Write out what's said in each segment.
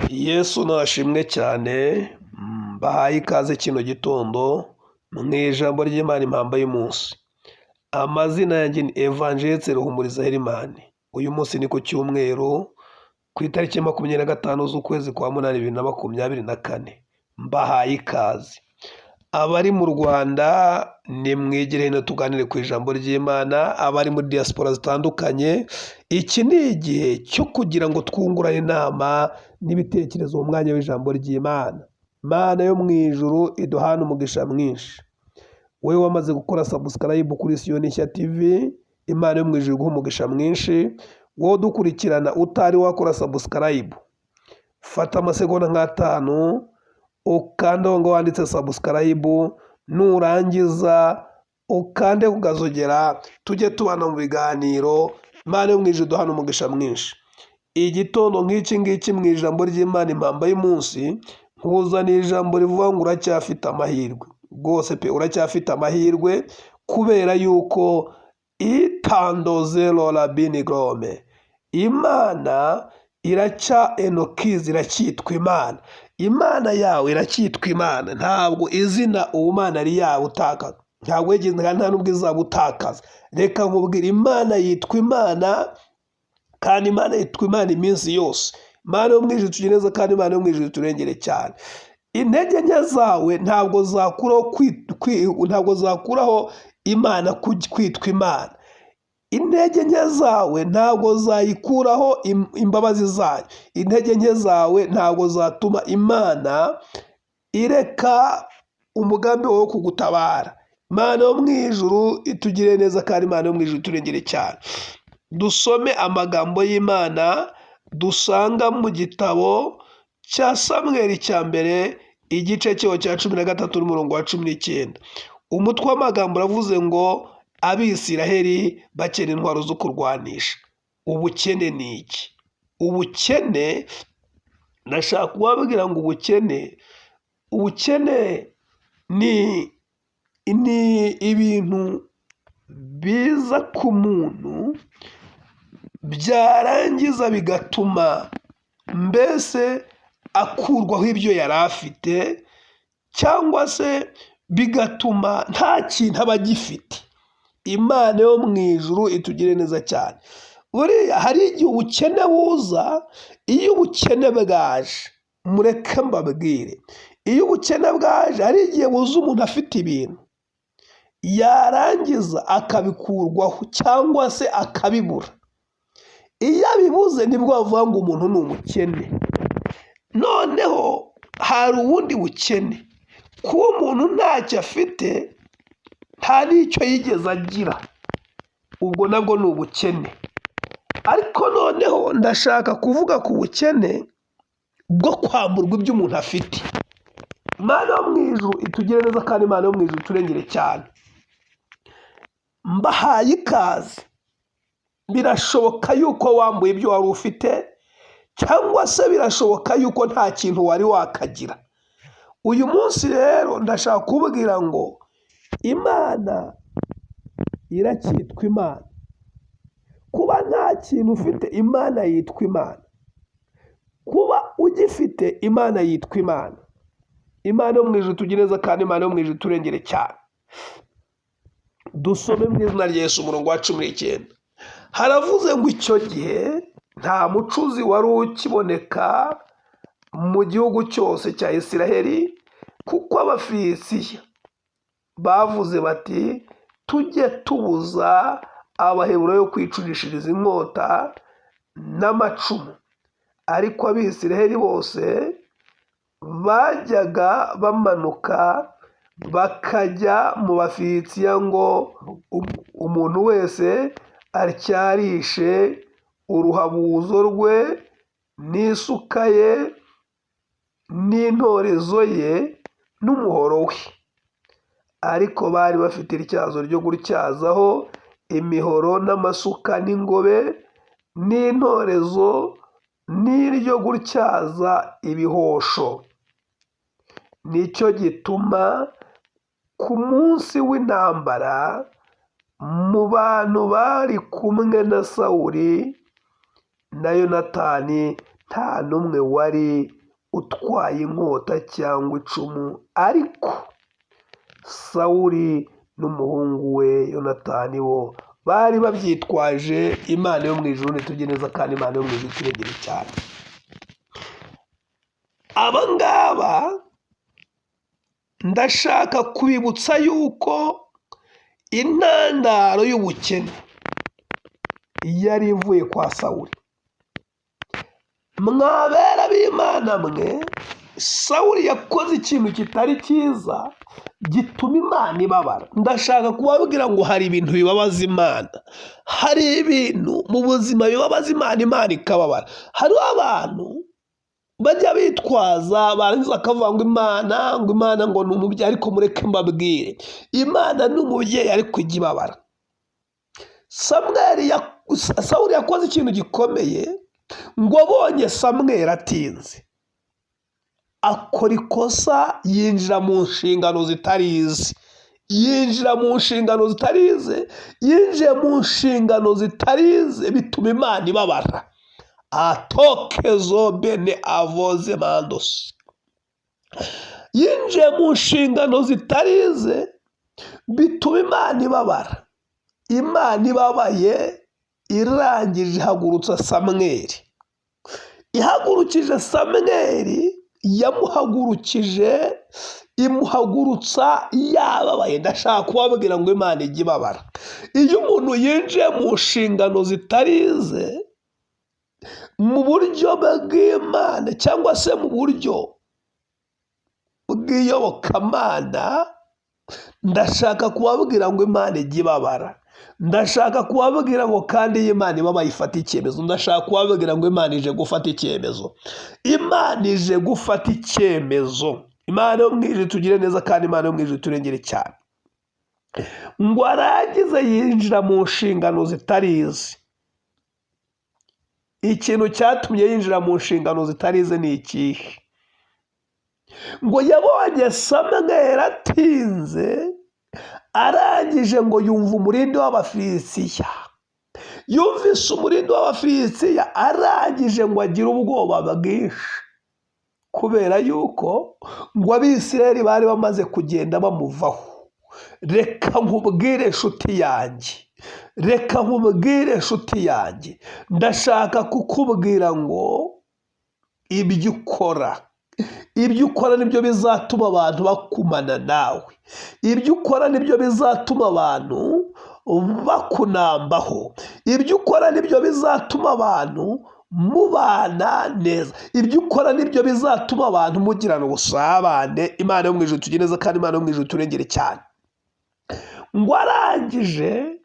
Yesu nashimwe cyane, bahaye ikaze kino gitondo mu ijambo ry'Imana impamba y'umunsi. Amazina yanjye ni Evangeliste Ruhumuriza Herimani. Uyu munsi ni ku cyumweru ku itariki 25 z'ukwezi kwa munani 2024. Mbahaye ikaze. Abari mu Rwanda ni mwegere hino tuganire ku ijambo ry'Imana, abari muri diaspora zitandukanye, iki ni igihe cyo kugira ngo twungurane inama n'ibitekerezo mu mwanya w'ijambo ry'Imana. Mana yo mu ijuru iduhana umugisha mwinshi. Wewe wamaze gukora subscribe kuri Siyoni Nshya TV, Imana yo mu ijuru iguha umugisha mwinshi. Wowe dukurikirana utari wakora subscribe, fata amasegonda nk'atanu ukande aho ngaho wanditse subscribe, nurangiza ukande kugazogera, tujye tubana mu biganiro. Imana yo mu ijuru iduhana umugisha mwinshi. Igitondo nk'iki ngiki mu ijambo ry'Imana impamba y'umunsi, nkuzaniye ijambo rivuga ngo uracyafite amahirwe. Rwose pe uracyafite amahirwe, kubera yuko itandoze lora binigrome, Imana iracya enokizi, iracyitwa Imana. Imana yawe iracyitwa Imana, ntabwo izina ubumana ari yawe utakaza, ntabwo yigeze nta nubwo izabutakaza. Reka nkubwire, Imana yitwa Imana, kandi Imana yitwa Imana iminsi yose. Imana yo mu ijuru tugire neza, kandi Imana yo mu ijuru turengere cyane. Intege nke zawe ntabwo zakuraho Imana kwitwa Imana. Intege nke zawe ntabwo zayikuraho imbabazi zayo. Intege nke zawe ntabwo zatuma Imana ireka umugambi wo kugutabara. Imana yo mu ijuru itugire neza, kandi Imana yo mu ijuru turengere cyane. Dusome amagambo y'Imana dusanga mu gitabo cya Samweli cya mbere, igice cyaho cya 13 n'umurongo wa 19. Umutwe w'amagambo uravuze ngo Abisiraheli bakena intwaro zo kurwanisha. Ubukene ni iki? Ubukene, ndashaka kubabwira ngo ubukene ni ibintu biza ku muntu, byarangiza bigatuma mbese akurwaho ibyo yari afite, cyangwa se bigatuma nta kintu aba agifite. Imana yo mu ijuru itugire neza cyane. Buriya hari igihe ubukene buza. Iyo ubukene bwaje, mureke mbabwire, iyo ubukene bwaje hari igihe buza umuntu afite ibintu, yarangiza akabikurwaho cyangwa se akabibura. Iyo abibuze nibwo bavuga ngo umuntu ni umukene. Noneho hari ubundi bukene, kuba umuntu ntacyo afite, nta n'icyo yigeze agira, ubwo nabwo ni ubukene. Ariko noneho ndashaka kuvuga ku bukene bwo kwamburwa ibyo umuntu afite. Imana yo mu ijuru itugire neza, kandi Imana yo mu ijuru turengere cyane. Mbahaye ikaze. Birashoboka yuko wambuye ibyo wari ufite, cyangwa se birashoboka yuko nta kintu wari wakagira. Uyu munsi rero ndashaka kubwira ngo Imana iracyitwa Imana. Kuba nta kintu ufite, Imana yitwa Imana. Kuba ugifite, Imana yitwa Imana. Imana yo mu ijuru tugire neza, kandi Imana yo mu ijuru turengere cyane. Dusome mu izina rya Yesu umurongo wa 19. Haravuze ngo icyo gihe nta mucuzi wari ukiboneka mu gihugu cyose cya Isiraheli, kuko Abafilisitiya bavuze bati, tujye tubuza Abaheburayo kwicurishiriza inkota n'amacumu. Ariko Abisiraheli bose bajyaga bamanuka bakajya mu Bafilisitiya ngo umuntu wese atyarishe uruhabuzo rwe n'isuka ye n'intorezo ye n'umuhoro we. Ariko bari bafite ityazo ryo gutyazaho imihoro n'amasuka n'ingobe n'intorezo n'iryo gutyaza ibihosho. Nicyo gituma ku munsi w'intambara mu bantu bari kumwe na Sawuli na Yonatani nta n'umwe wari utwaye inkota cyangwa icumu, ariko Sawuli n'umuhungu we Yonatani bo bari babyitwaje. Imana yo mu ijuru nitujye neza, kandi Imana yo mu ijuru iturengere cyane. Aba ngaba ndashaka kubibutsa yuko intandaro y'ubukene yari ivuye kwa Sawuli. Mwabera b'Imana mwe, Sawuli yakoze ikintu kitari cyiza gituma Imana ibabara. Ndashaka kubabwira ngo hari ibintu bibabaza Imana, hari ibintu mu buzima bibabaza Imana, Imana ikababara. Hariho abantu bajya bitwaza barangiza bakavuga ngo Imana ngo ni umubyeyi, ariko mureke mbabwire, Imana ni umubyeyi ariko ijya ibabara. Sawuli yakoze ikintu gikomeye, ngo abonye Samweli atinze akora ikosa, yinjira mu nshingano zitari ize. Yinjiye mu nshingano zitari ize bituma Imana ibabara. Atokezo bene avoze mandosi. Yinjiye mu nshingano zitari ize bituma Imana ibabara. Imana ibabaye irangije ihagurutsa Samweli. Ihagurukije Samweli, imuhagurutsa yababaye. Ndashaka kubabwira ngo Imana ijya ibabara. Iyo umuntu yinjiye mu nshingano zitari ize, mu buryo bw'Imana cyangwa se mu buryo bw'iyobokamana, ndashaka kubabwira ngo Imana ijya ibabara. Ndashaka kubabwira ngo kandi iyo Imana ibabaye ifata icyemezo. Ndashaka kubabwira ngo Imana ije gufata icyemezo. Imana ije gufata icyemezo. Imana yo mu ijuru tugire neza, kandi Imana yo mu ijuru turengere cyane. Ngo arangize yinjira mu nshingano zitari ize. Ikintu cyatumye yinjira mu nshingano zitari ize ni ikihe? Ngo yabonye Samweli atinze, arangije ngo yumva umurindi w'Abafilisitiya. Yumvise umurindi w'Abafilisitiya, arangije ngo agire ubwoba bwinshi, kubera yuko ngo Abisirayeli bari bamaze kugenda bamuvaho. Reka nkubwire nshuti yanjye, ndashaka kukubwira ngo ibyo ukora nibyo bizatuma abantu bakumana nawe. Ibyo ukora nibyo bizatuma abantu bakunambaho. Ibyo ukora nibyo bizatuma abantu mubana neza. Ibyo ukora nibyo bizatuma abantu mugirana ubusabane. Imana yo mu ijuru tugire neza, kandi Imana yo mu ijuru turengere cyane. Ngo arangije,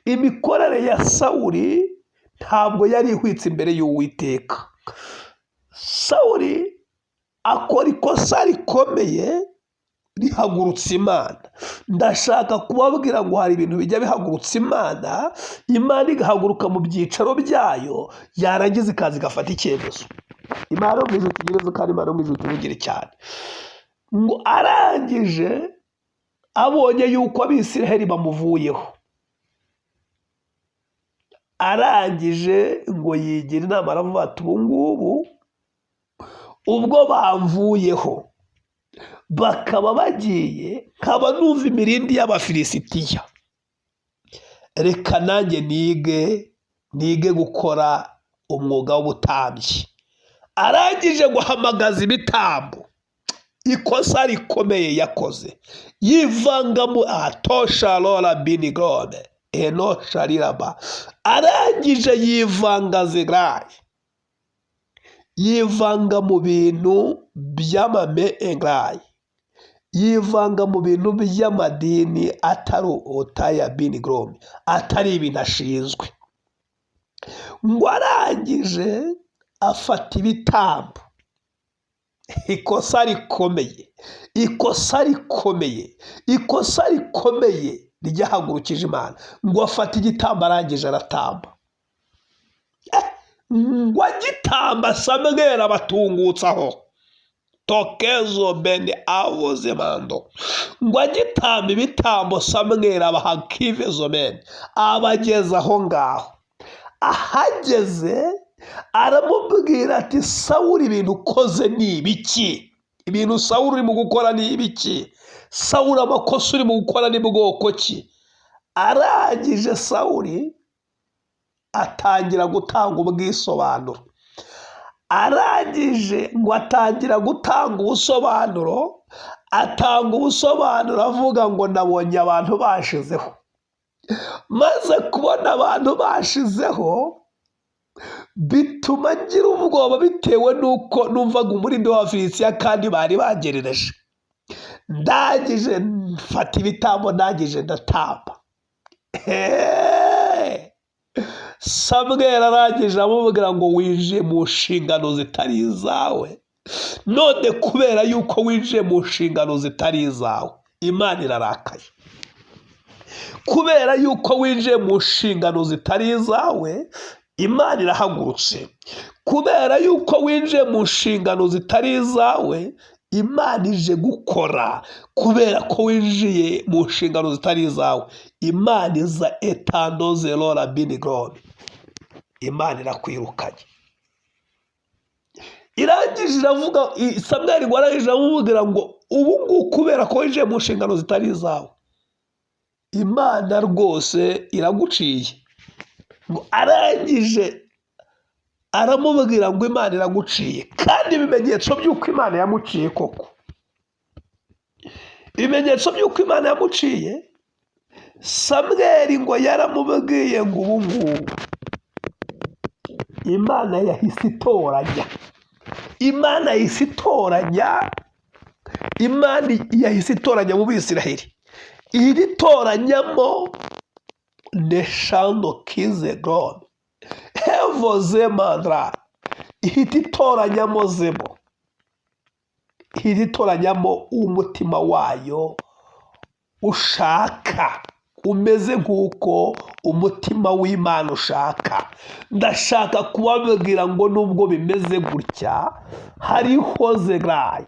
imikorere ya Sawuli ntabwo yari ihwitse imbere y'Uwiteka. Sawuli akora ikosa rikomeye rihagurutsa Imana. Ndashaka kubabwira ngo hari ibintu bijya bihagurutsa Imana, Imana igahaguruka mu byicaro byayo, yarangiza ikaza igafata icyemezo. Imana yo mu ijuru tugire neza, kandi Imana yo mu ijuru turengere cyane. Ngo arangije abonye yuko Abisirayeli bamuvuyeho, arangije ngo yigira inama, aravuga ati ubu ngubu ubwo bamvuyeho bakaba bagiye, nkaba numva imirindi y'Abafilisitiya, reka nanjye nige gukora umwuga w'ubutambyi. Arangije ngo ahamagaza ibitambo. Ikosa rikomeye yakoze, yivanga mu atosha lora binigome enosha riraba. Arangije yivanga zirayi, yivanga mu bintu by'amame engrayi, yivanga mu bintu by'amadini atari otaya binigome, atari ibintu ashinzwe. Ngo arangije afata ibitambo. Ikosa rikomeye ryahagurukije Imana. Ngo afata igitambo, arangije aratamba. Ngo agitamba, Samweli abatungutsaho. Tokezo bene avoze mando. Ngo agitamba ibitambo, Samweli abaha kivezo mene, abageze aho ngaho. Ahageze aramubwira ati Sawuli, ibintu ukoze ni ibiki? Ibintu Sawuli urimo gukora ni ibiki? Sawuli, amakosa urimo gukora ni bwoko ki? Arangije Sawuli atangira gutanga ubwisobanuro. Arangije ngo atangira gutanga ubusobanuro, atanga ubusobanuro avuga ngo nabonye abantu bashizeho. Maze kubona abantu bashizeho bituma ngira ubwoba, bitewe n'uko numvaga umurindi w'Abafilisitiya kandi bari bagerereje. Ndangije mfata ibitambo, ndangije ndatamba. Samweli arangije amubwira ngo winjiye mu nshingano zitari izawe. None kubera yuko winjiye mu nshingano zitari izawe, Imana irarakaye. Kubera yuko winjiye mu nshingano zitari izawe, Imana irahagurutse. Kubera yuko winjiye mu nshingano zitari izawe, Imana ije gukora. Kubera ko winjiye mu nshingano zitari izawe, Imana iza etandoze lora binigoni. Imana irakwirukanye. Irangije iravuga, Samweli ngo arangije amubwira ngo ubu ngubu kubera ko winjiye mu nshingano zitari izawe, Imana rwose iraguciye. Ngo arangije aramubwira ngo Imana iraguciye. Kandi ibimenyetso by'uko Imana yamuciye koko, ibimenyetso by'uko Imana yamuciye, Samweli ngo yaramubwiye ngo ubu ngubu Imana yahise itoranya. Imana yahise itoranya. Imana yahise itoranya mu Bisiraheli. Iri toranyamo neshando kize gone hevo zemandra. Ihita itoranyamo Zebo. Ihita itoranyamo umutima wayo ushaka, umeze nk'uko umutima w'Imana ushaka. Ndashaka kubabwira ngo nubwo bimeze gutya, hariho Zegrayi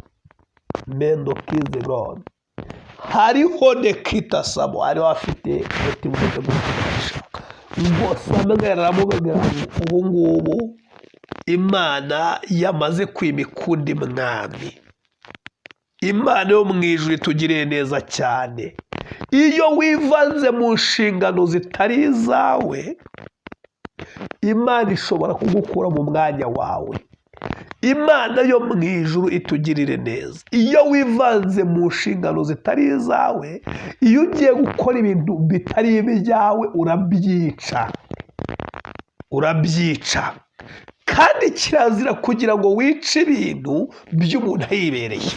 mendo kize gone, hariho Nekita Sabo, hariho afite umutima umeze gutya. Ngo Samweli aramubwira ngo ubu ngubu Imana yamaze kwimika undi mwami. Imana yo mu ijuru itugiriye neza cyane. Iyo wivanze mu nshingano zitari izawe, Imana ishobora kugukura mu mwanya wawe. Imana yo mu ijuru itugirire neza. Iyo wivanze mu nshingano zitari izawe, iyo ugiye gukora ibintu bitari ibyawe, urabyica. Urabyica. Kandi kirazira kugira ngo wice ibintu by'umuntu ahibereye.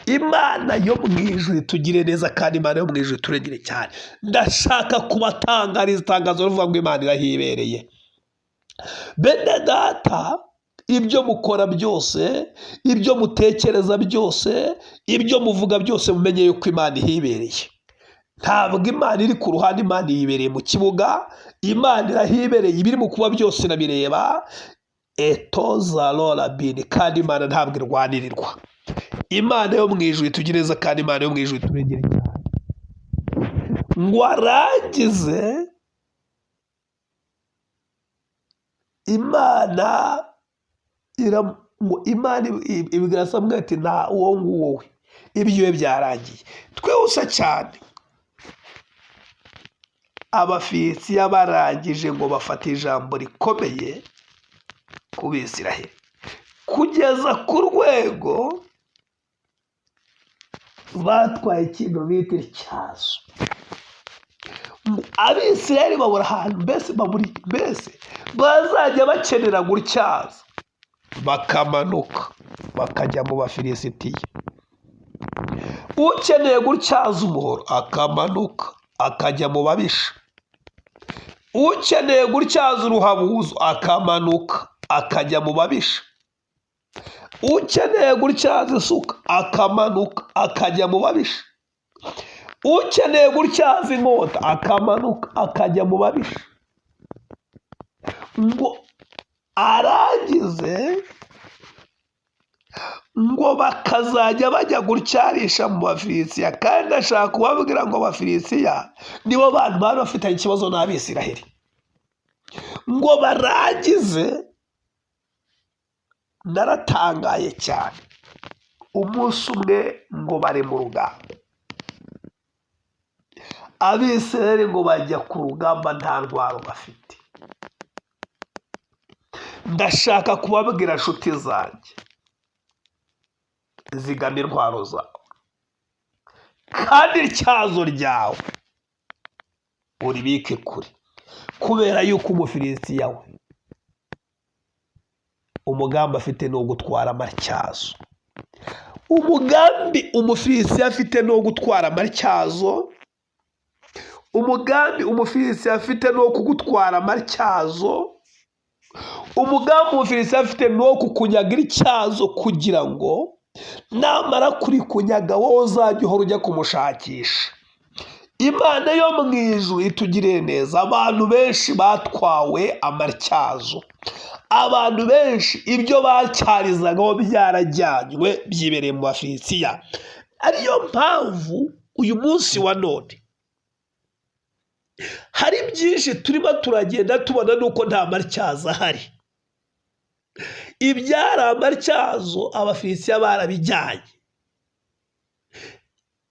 Imana yo mu ijuru itugire neza, kandi Imana yo mu ijuru iturengere cyane. Ndashaka kubatangariza itangazo rivuga ngo Imana irahibereye. Bene data, ibyo mukora byose, ibyo mutekereza byose, ibyo muvuga byose, mumenye yuko Imana ihibereye. Ntabwo Imana iri ku ruhande, Imana yibereye mu kibuga. Imana irahibereye, ibiri mu kuba byose irabireba. Etoza lora bini, kandi Imana ntabwo irwanirirwa. Imana yo mu ijuru itugire neza, kandi Imana yo mu ijuru iturengere cyane. Ngo arangize, Imana ibwira Samweli ati nta uwo nguwo we, ibyo byarangiye. Twihuse cyane. Abafilisitiya barangije ngo bafate ijambo rikomeye ku Bisiraheli, kugeza ku rwego batwaye kilometero cyazo. Abisiraheli babura ahantu mbese bazajya bakenera gutyaza, bakamanuka bakajya mu Bafilisitiya. Ukeneye gutyaza umuhoro akamanuka akajya mu babisha. Ukeneye gutyaza uruhabuzo akamanuka akajya mu babisha. Ukeneye gutyaza isuka akamanuka akajya mu babisha. Ukeneye gutyaza inkota akamanuka akajya mu babisha. Ngo arangize ngo bakazajya bajya gutyarisha mu Bafilisitiya. Kandi ashaka kubabwira ngo Abafilisitiya nibo bantu bari bafitanye ikibazo n'Abisiraheli. Ngo barangize naratangaye cyane. Umunsi umwe ngo bari mu rugamba, Abisirayeli ngo bajya ku rugamba nta ntwaro bafite. Ndashaka kubabwira nshuti zanjye, zigama intwaro zawe kandi ityazo ryawe uribike kure, kubera yuko Umufilisitiya we umugambi afite ni ugutwara amatyazo. Umugambi Umufilisitiya afite ni ugutwara amatyazo. Umugambi Umufilisitiya afite ni uwo kugutwara amatyazo. Umugambi Umufilisitiya afite ni uwo kukunyaga ityazo, kugira ngo namara kurikunyaga wowe uzajya uhora ujya kumushakisha. Imana yo mu ijuru itugirire neza. Abantu benshi batwawe amatyazo, abantu benshi ibyo batyarizagaho byarajyanywe byibereye mu Bafilisitiya. Ariyo mpamvu uyu munsi wa none hari byinshi turimo turagenda tubona nuko nta matyazo ahari. Ibyari amatyazo Abafilisitiya barabijyanye.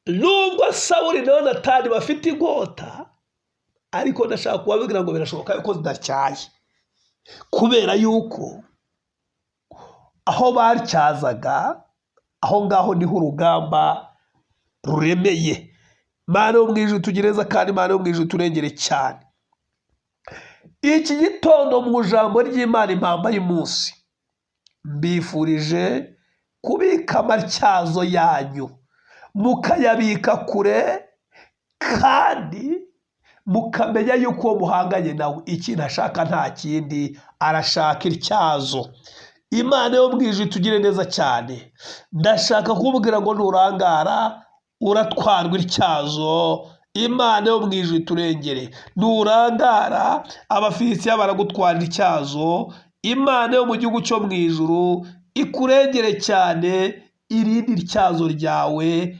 Nubwo Sawuli na Yonatani bafite inkota, ariko ndashaka kubabwira ngo birashoboka yuko zidatyaye, kubera yuko aho batyazaga aho ngaho niho urugamba ruremeye. Mana yo mu ijuru tugireza, kandi Mana yo mu ijuru turengere cyane. Iki gitondo mu ijambo ry'Imana impamba y'umunsi, mbifurije kubika amatyazo yanyu, mukayabika kure, kandi mukamenya yuko uwo muhanganye nawe ikintu ashaka nta kindi, arashaka ityazo. Imana yo mu ijuru itugire neza cyane. Ndashaka kubwira ngo nurangara uratwarwa ityazo. Imana yo mu ijuru iturengere. Nurangara Abafilisitiya baragutwara ityazo. Imana yo mu gihugu cyo mu ijuru ikurengere cyane, irinde ityazo ryawe,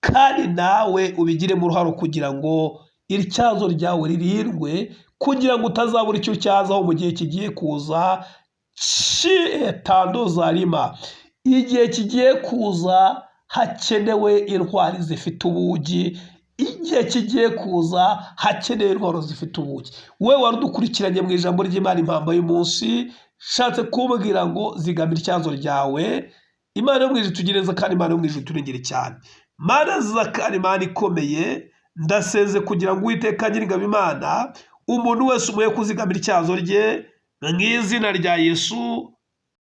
kandi nawe ubigiremo uruhare kugira ngo ityazo ryawe ririndwe, kugira ngo utazabura icyo cyazaho mu gihe kigiye kuza. Tandozarima, igihe kigiye kuza hakenewe intwari zifite ubugi. Igihe kigiye kuza hakenewe intwaro zifite ubugi. Wowe wari udukurikiranye mu ijambo ry'Imana impamba y'umunsi, shatse kubwira ngo zigama ityazo ryawe. Imana yo mu ijuru itugireze, kandi Imana yo mu ijuru iturengere cyane. Mana nziza kandi Imana ikomeye, ndaseze kugira ngo Uwiteka Nyiringabo Imana umuntu wese umuye kuzigamira ityazo rye mu izina rya Yesu.